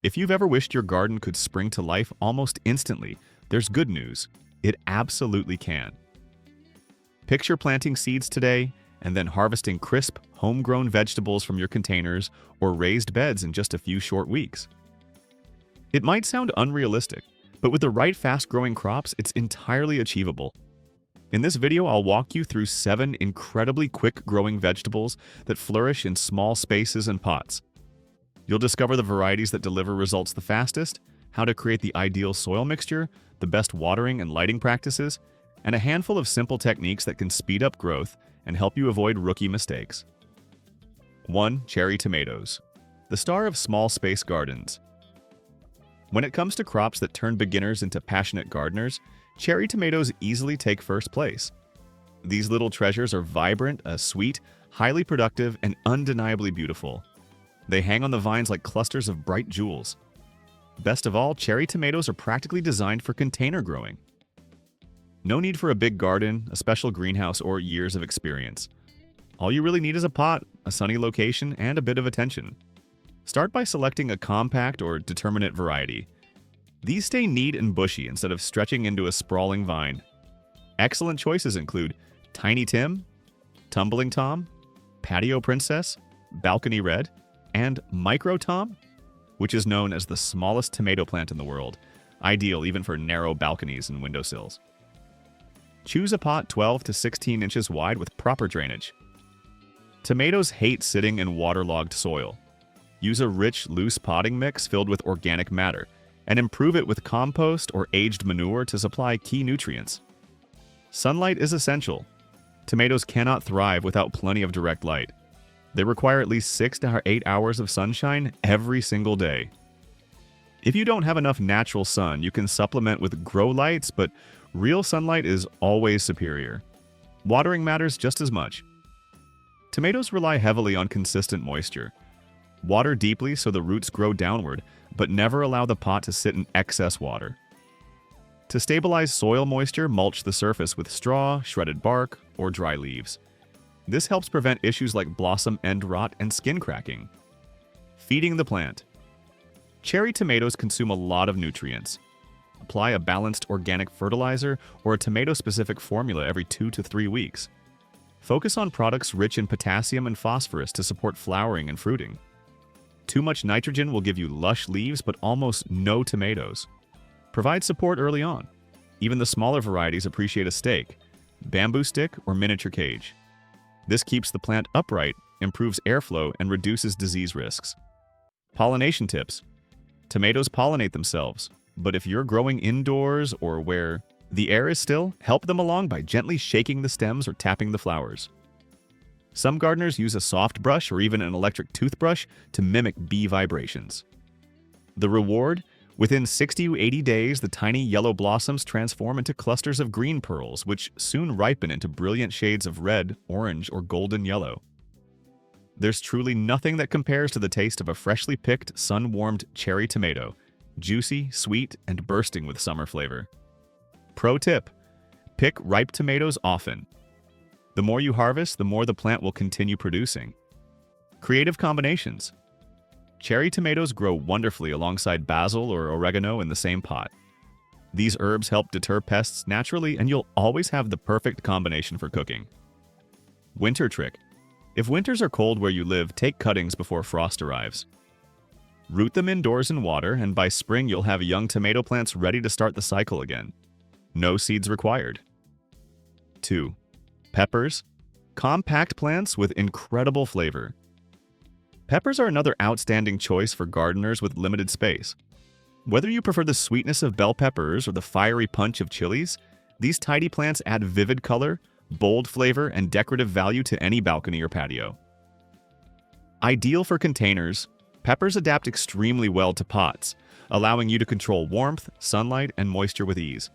If you've ever wished your garden could spring to life almost instantly, there's good news. It absolutely can. Picture planting seeds today and then harvesting crisp, homegrown vegetables from your containers or raised beds in just a few short weeks. It might sound unrealistic, but with the right fast-growing crops, it's entirely achievable. In this video, I'll walk you through 7 incredibly quick-growing vegetables that flourish in small spaces and pots. You'll discover the varieties that deliver results the fastest, how to create the ideal soil mixture, the best watering and lighting practices, and a handful of simple techniques that can speed up growth and help you avoid rookie mistakes. 1. Cherry tomatoes, the star of small space gardens. When it comes to crops that turn beginners into passionate gardeners, cherry tomatoes easily take first place. These little treasures are vibrant, sweet, highly productive, and undeniably beautiful. They hang on the vines like clusters of bright jewels. Best of all, cherry tomatoes are practically designed for container growing. No need for a big garden, a special greenhouse, or years of experience. All you really need is a pot, a sunny location, and a bit of attention. Start by selecting a compact or determinate variety. These stay neat and bushy instead of stretching into a sprawling vine. Excellent choices include Tiny Tim, Tumbling Tom, Patio Princess, Balcony Red, and Micro Tom, which is known as the smallest tomato plant in the world, ideal even for narrow balconies and windowsills. Choose a pot 12 to 16 inches wide with proper drainage. Tomatoes hate sitting in waterlogged soil. Use a rich, loose potting mix filled with organic matter, and improve it with compost or aged manure to supply key nutrients. Sunlight is essential. Tomatoes cannot thrive without plenty of direct light. They require at least 6 to 8 hours of sunshine every single day. If you don't have enough natural sun, you can supplement with grow lights, but real sunlight is always superior. Watering matters just as much. Tomatoes rely heavily on consistent moisture. Water deeply so the roots grow downward, but never allow the pot to sit in excess water. To stabilize soil moisture, mulch the surface with straw, shredded bark, or dry leaves. This helps prevent issues like blossom end rot and skin cracking. Feeding the plant. Cherry tomatoes consume a lot of nutrients. Apply a balanced organic fertilizer or a tomato-specific formula every 2 to 3 weeks. Focus on products rich in potassium and phosphorus to support flowering and fruiting. Too much nitrogen will give you lush leaves but almost no tomatoes. Provide support early on. Even the smaller varieties appreciate a stake, bamboo stick, or miniature cage. This keeps the plant upright, improves airflow, and reduces disease risks. Pollination tips. Tomatoes pollinate themselves, but if you're growing indoors or where the air is still, help them along by gently shaking the stems or tapping the flowers. Some gardeners use a soft brush or even an electric toothbrush to mimic bee vibrations. The reward? Within 60 to 80 days, the tiny yellow blossoms transform into clusters of green pearls, which soon ripen into brilliant shades of red, orange, or golden yellow. There's truly nothing that compares to the taste of a freshly picked, sun-warmed cherry tomato, juicy, sweet, and bursting with summer flavor. Pro tip: pick ripe tomatoes often. The more you harvest, the more the plant will continue producing. Creative combinations. Cherry tomatoes grow wonderfully alongside basil or oregano in the same pot. These herbs help deter pests naturally, and you'll always have the perfect combination for cooking. Winter trick. If winters are cold where you live, take cuttings before frost arrives. Root them indoors in water, and by spring you'll have young tomato plants ready to start the cycle again. No seeds required. 2. Peppers. Compact plants with incredible flavor. Peppers are another outstanding choice for gardeners with limited space. Whether you prefer the sweetness of bell peppers or the fiery punch of chilies, these tidy plants add vivid color, bold flavor, and decorative value to any balcony or patio. Ideal for containers, peppers adapt extremely well to pots, allowing you to control warmth, sunlight, and moisture with ease.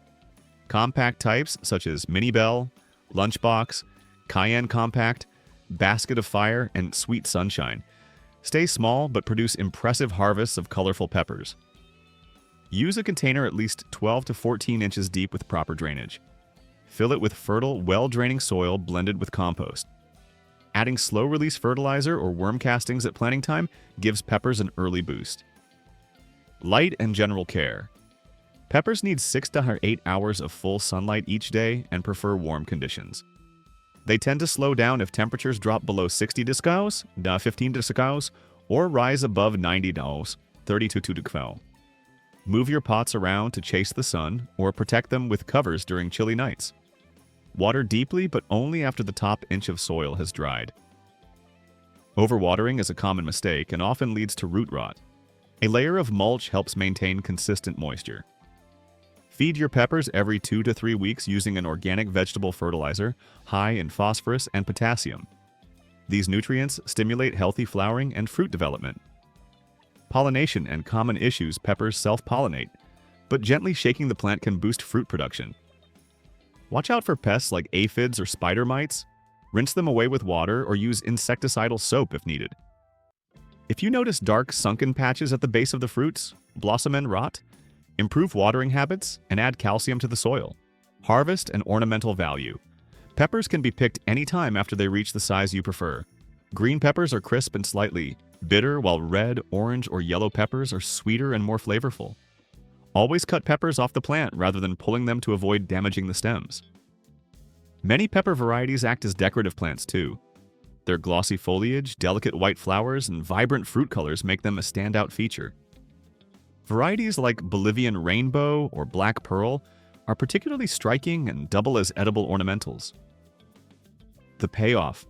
Compact types such as Mini Bell, Lunchbox, Cayenne Compact, Basket of Fire, and Sweet Sunshine stay small but produce impressive harvests of colorful peppers. Use a container at least 12 to 14 inches deep with proper drainage. Fill it with fertile, well-draining soil blended with compost. Adding slow-release fertilizer or worm castings at planting time gives peppers an early boost. Light and general care. Peppers need 6 to 8 hours of full sunlight each day and prefer warm conditions. They tend to slow down if temperatures drop below 60 graus, 15 graus, or rise above 90 graus, 32 graus. Move your pots around to chase the sun or protect them with covers during chilly nights. Water deeply, but only after the top inch of soil has dried. Overwatering is a common mistake and often leads to root rot. A layer of mulch helps maintain consistent moisture. Feed your peppers every 2 to 3 weeks using an organic vegetable fertilizer high in phosphorus and potassium. These nutrients stimulate healthy flowering and fruit development. Pollination and common issues: peppers self-pollinate, but gently shaking the plant can boost fruit production. Watch out for pests like aphids or spider mites. Rinse them away with water or use insecticidal soap if needed. If you notice dark, sunken patches at the base of the fruits, blossom and rot, improve watering habits and add calcium to the soil. Harvest and ornamental value. Peppers can be picked anytime after they reach the size you prefer. Green peppers are crisp and slightly bitter, while red, orange, or yellow peppers are sweeter and more flavorful. Always cut peppers off the plant rather than pulling them to avoid damaging the stems. Many pepper varieties act as decorative plants too. Their glossy foliage, delicate white flowers, and vibrant fruit colors make them a standout feature. Varieties like Bolivian rainbow or black pearl are particularly striking and double as edible ornamentals. The payoff.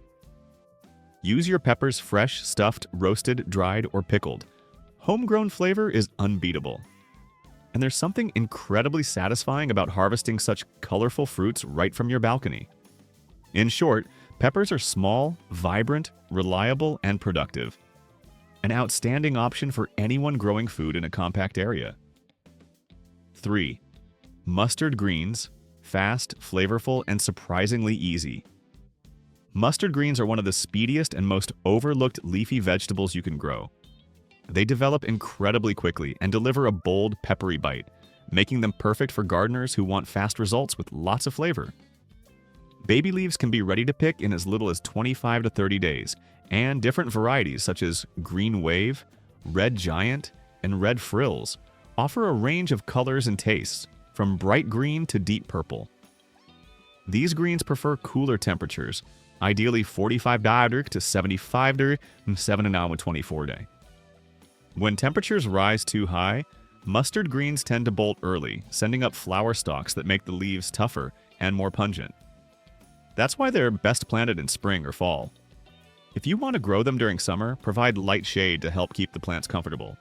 Use your peppers fresh, stuffed, roasted, dried, or pickled. Homegrown flavor is unbeatable. And there's something incredibly satisfying about harvesting such colorful fruits right from your balcony. In short, peppers are small, vibrant, reliable, and productive. An outstanding option for anyone growing food in a compact area. 3. Mustard greens. Fast, flavorful, and surprisingly easy. Mustard greens are one of the speediest and most overlooked leafy vegetables you can grow. They develop incredibly quickly and deliver a bold, peppery bite, making them perfect for gardeners who want fast results with lots of flavor. Baby leaves can be ready to pick in as little as 25 to 30 days, and different varieties such as Green Wave, Red Giant, and Red Frills offer a range of colors and tastes, from bright green to deep purple. These greens prefer cooler temperatures, ideally 45 to 75 and 24 day. When temperatures rise too high, mustard greens tend to bolt early, sending up flower stalks that make the leaves tougher and more pungent. That's why they're best planted in spring or fall. If you want to grow them during summer, provide light shade to help keep the plants comfortable.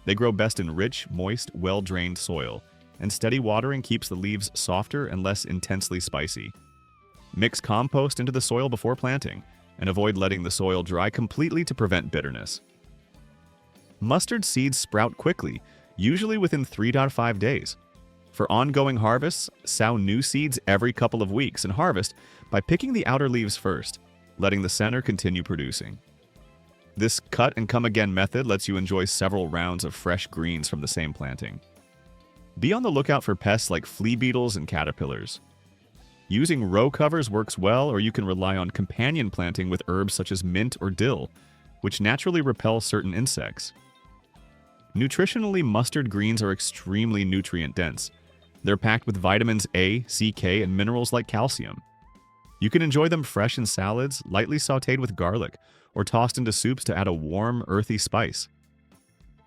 They grow best in rich, moist, well-drained soil, and steady watering keeps the leaves softer and less intensely spicy. Mix compost into the soil before planting, and avoid letting the soil dry completely to prevent bitterness. Mustard seeds sprout quickly, usually within 3 to 5 days. For ongoing harvests, sow new seeds every couple of weeks and harvest by picking the outer leaves first, letting the center continue producing. This cut and come again method lets you enjoy several rounds of fresh greens from the same planting. Be on the lookout for pests like flea beetles and caterpillars. Using row covers works well, or you can rely on companion planting with herbs such as mint or dill, which naturally repel certain insects. Nutritionally, mustard greens are extremely nutrient-dense. They're packed with vitamins A, C, K, and minerals like calcium. You can enjoy them fresh in salads, lightly sautéed with garlic, or tossed into soups to add a warm, earthy spice.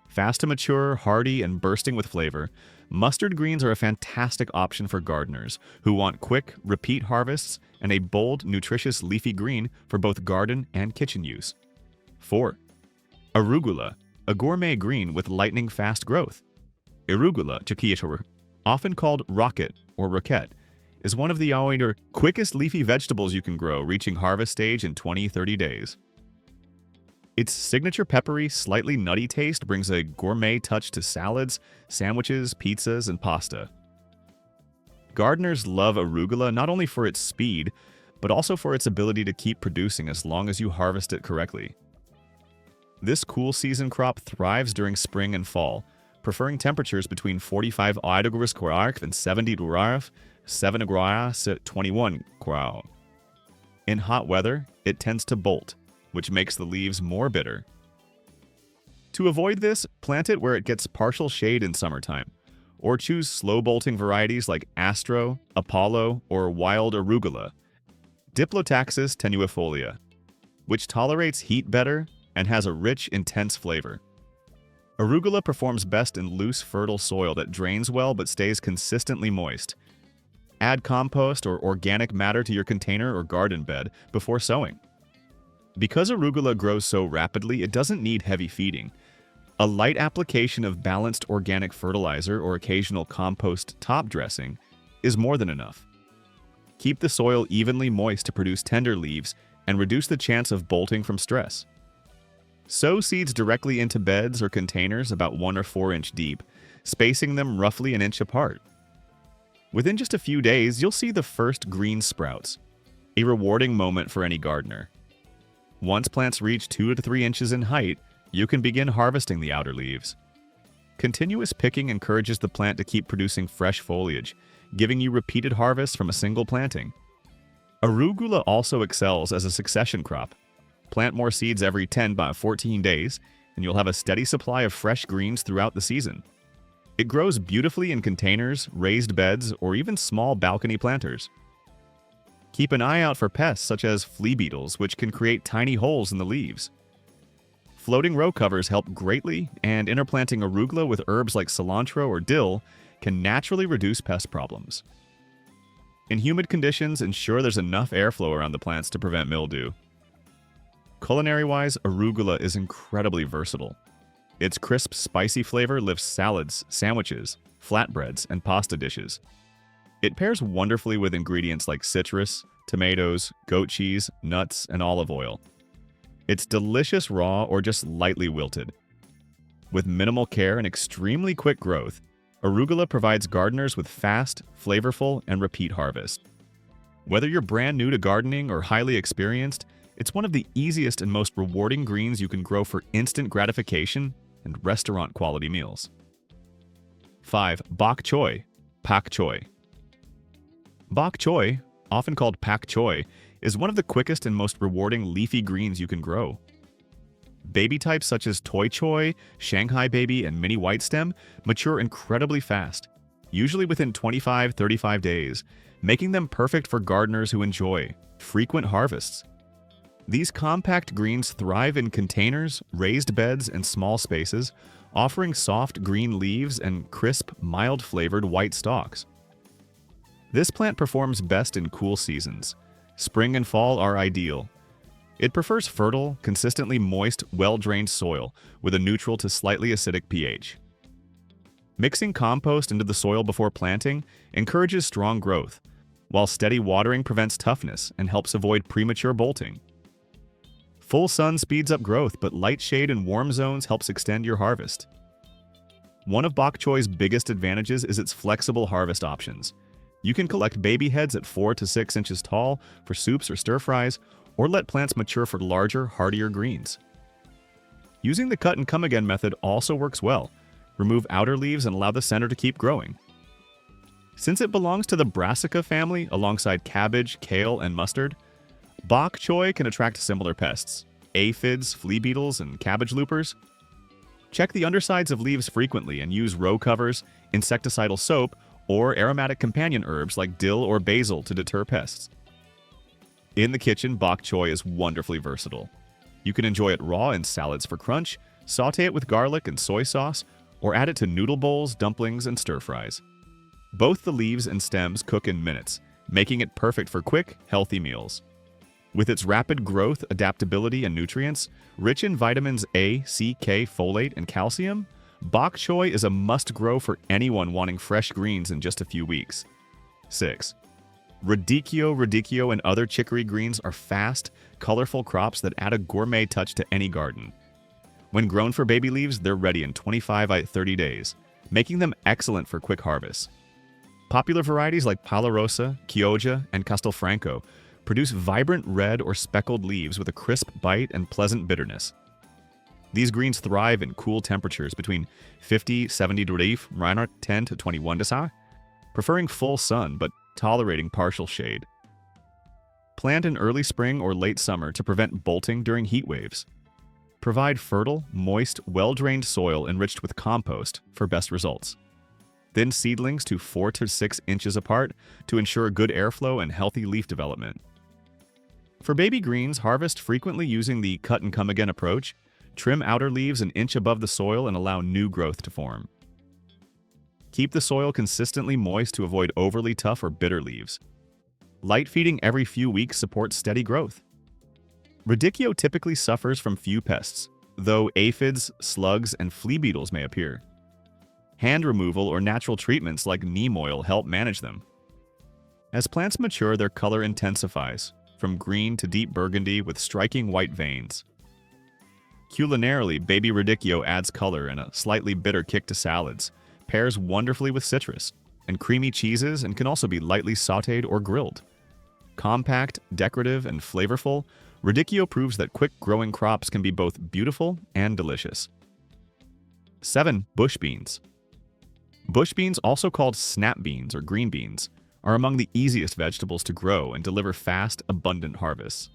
Fast to mature, hardy, and bursting with flavor, mustard greens are a fantastic option for gardeners who want quick, repeat harvests and a bold, nutritious leafy green for both garden and kitchen use. 4. Arugula, a gourmet green with lightning-fast growth. Arugula, often called rocket or roquette, is one of the quickest leafy vegetables you can grow, reaching harvest stage in 20-30 days. Its signature peppery, slightly nutty taste brings a gourmet touch to salads, sandwiches, pizzas, and pasta. Gardeners love arugula not only for its speed, but also for its ability to keep producing as long as you harvest it correctly. This cool season crop thrives during spring and fall, preferring temperatures between 45 and 70 to 21. In hot weather, it tends to bolt, which makes the leaves more bitter. To avoid this, plant it where it gets partial shade in summertime, or choose slow-bolting varieties like Astro, Apollo, or wild arugula. Diplotaxis tenuifolia, which tolerates heat better and has a rich, intense flavor. Arugula performs best in loose, fertile soil that drains well but stays consistently moist. Add compost or organic matter to your container or garden bed before sowing. Because arugula grows so rapidly, it doesn't need heavy feeding. A light application of balanced organic fertilizer or occasional compost top dressing is more than enough. Keep the soil evenly moist to produce tender leaves and reduce the chance of bolting from stress. Sow seeds directly into beds or containers about 1 or 4 inch deep, spacing them roughly an inch apart. Within just a few days, you'll see the first green sprouts, a rewarding moment for any gardener. Once plants reach 2 to 3 inches in height, you can begin harvesting the outer leaves. Continuous picking encourages the plant to keep producing fresh foliage, giving you repeated harvests from a single planting. Arugula also excels as a succession crop. Plant more seeds every 10 by 14 days, and you'll have a steady supply of fresh greens throughout the season. It grows beautifully in containers, raised beds, or even small balcony planters. Keep an eye out for pests such as flea beetles, which can create tiny holes in the leaves. Floating row covers help greatly, and interplanting arugula with herbs like cilantro or dill can naturally reduce pest problems. In humid conditions, ensure there's enough airflow around the plants to prevent mildew. Culinary-wise, arugula is incredibly versatile. Its crisp, spicy flavor lifts salads, sandwiches, flatbreads, and pasta dishes. It pairs wonderfully with ingredients like citrus, tomatoes, goat cheese, nuts, and olive oil. It's delicious raw or just lightly wilted. With minimal care and extremely quick growth, arugula provides gardeners with fast, flavorful, and repeat harvest. Whether you're brand new to gardening or highly experienced, it's one of the easiest and most rewarding greens you can grow for instant gratification and restaurant-quality meals. 5. Bok choy, pak choy. Bok choy, often called pak choy, is one of the quickest and most rewarding leafy greens you can grow. Baby types such as toy choy, Shanghai baby, and mini white stem mature incredibly fast, usually within 25-35 days, making them perfect for gardeners who enjoy frequent harvests. These compact greens thrive in containers, raised beds, and small spaces, offering soft green leaves and crisp, mild-flavored white stalks. This plant performs best in cool seasons. Spring and fall are ideal. It prefers fertile, consistently moist, well-drained soil with a neutral to slightly acidic pH. Mixing compost into the soil before planting encourages strong growth, while steady watering prevents toughness and helps avoid premature bolting. Full sun speeds up growth, but light shade and warm zones helps extend your harvest. One of bok choy's biggest advantages is its flexible harvest options. You can collect baby heads at 4 to 6 inches tall for soups or stir-fries, or let plants mature for larger, hardier greens. Using the cut-and-come-again method also works well. Remove outer leaves and allow the center to keep growing. Since it belongs to the brassica family alongside cabbage, kale, and mustard, bok choy can attract similar pests, aphids, flea beetles, and cabbage loopers. Check the undersides of leaves frequently and use row covers, insecticidal soap, or aromatic companion herbs like dill or basil to deter pests. In the kitchen, bok choy is wonderfully versatile. You can enjoy it raw in salads for crunch, saute it with garlic and soy sauce, or add it to noodle bowls, dumplings, and stir-fries. Both the leaves and stems cook in minutes, making it perfect for quick, healthy meals. With its rapid growth, adaptability, and nutrients, rich in vitamins A, C, K, folate, and calcium, bok choy is a must-grow for anyone wanting fresh greens in just a few weeks. 6. Radicchio and other chicory greens are fast, colorful crops that add a gourmet touch to any garden. When grown for baby leaves, they're ready in 25-30 days, making them excellent for quick harvests. Popular varieties like Palo Rosa, Chioggia, and Castelfranco produce vibrant red or speckled leaves with a crisp bite and pleasant bitterness. These greens thrive in cool temperatures between 50-70 degrees, 10 to 21 degrees, preferring full sun but tolerating partial shade. Plant in early spring or late summer to prevent bolting during heat waves. Provide fertile, moist, well-drained soil enriched with compost for best results. Thin seedlings to 4 to 6 inches apart to ensure good airflow and healthy leaf development. For baby greens, harvest frequently using the cut-and-come-again approach. Trim outer leaves an inch above the soil and allow new growth to form. Keep the soil consistently moist to avoid overly tough or bitter leaves. Light feeding every few weeks supports steady growth. Radicchio typically suffers from few pests, though aphids, slugs, and flea beetles may appear. Hand removal or natural treatments like neem oil help manage them. As plants mature, their color intensifies, from green to deep burgundy with striking white veins. Culinarily, baby radicchio adds color and a slightly bitter kick to salads, pairs wonderfully with citrus, and creamy cheeses, and can also be lightly sautéed or grilled. Compact, decorative, and flavorful, radicchio proves that quick-growing crops can be both beautiful and delicious. 7. Bush beans. Bush beans, also called snap beans or green beans, are among the easiest vegetables to grow and deliver fast, abundant harvests.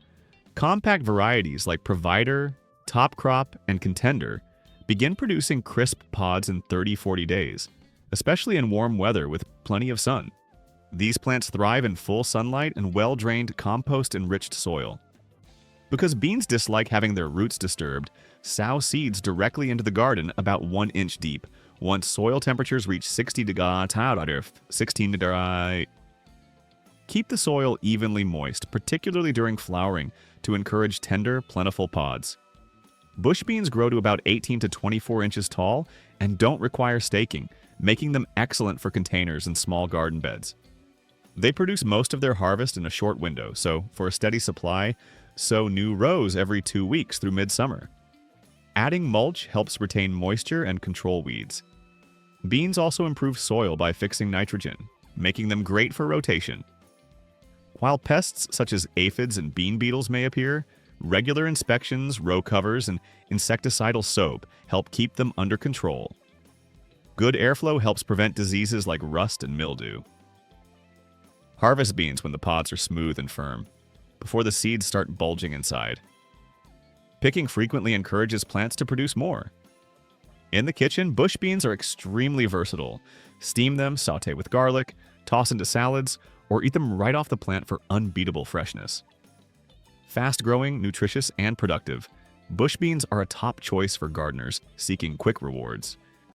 Compact varieties like Provider, Top Crop, and Contender begin producing crisp pods in 30-40 days, especially in warm weather with plenty of sun. These plants thrive in full sunlight and well-drained, compost-enriched soil. Because beans dislike having their roots disturbed, sow seeds directly into the garden about 1 inch deep once soil temperatures reach 16 degrees. Keep the soil evenly moist, particularly during flowering, to encourage tender, plentiful pods. Bush beans grow to about 18 to 24 inches tall and don't require staking, making them excellent for containers and small garden beds. They produce most of their harvest in a short window, so for a steady supply, sow new rows every 2 weeks through midsummer. Adding mulch helps retain moisture and control weeds. Beans also improve soil by fixing nitrogen, making them great for rotation. While pests such as aphids and bean beetles may appear, regular inspections, row covers, and insecticidal soap help keep them under control. Good airflow helps prevent diseases like rust and mildew. Harvest beans when the pods are smooth and firm, before the seeds start bulging inside. Picking frequently encourages plants to produce more. In the kitchen, bush beans are extremely versatile. Steam them, sauté with garlic, toss into salads, or eat them right off the plant for unbeatable freshness. Fast-growing, nutritious, and productive, bush beans are a top choice for gardeners seeking quick rewards.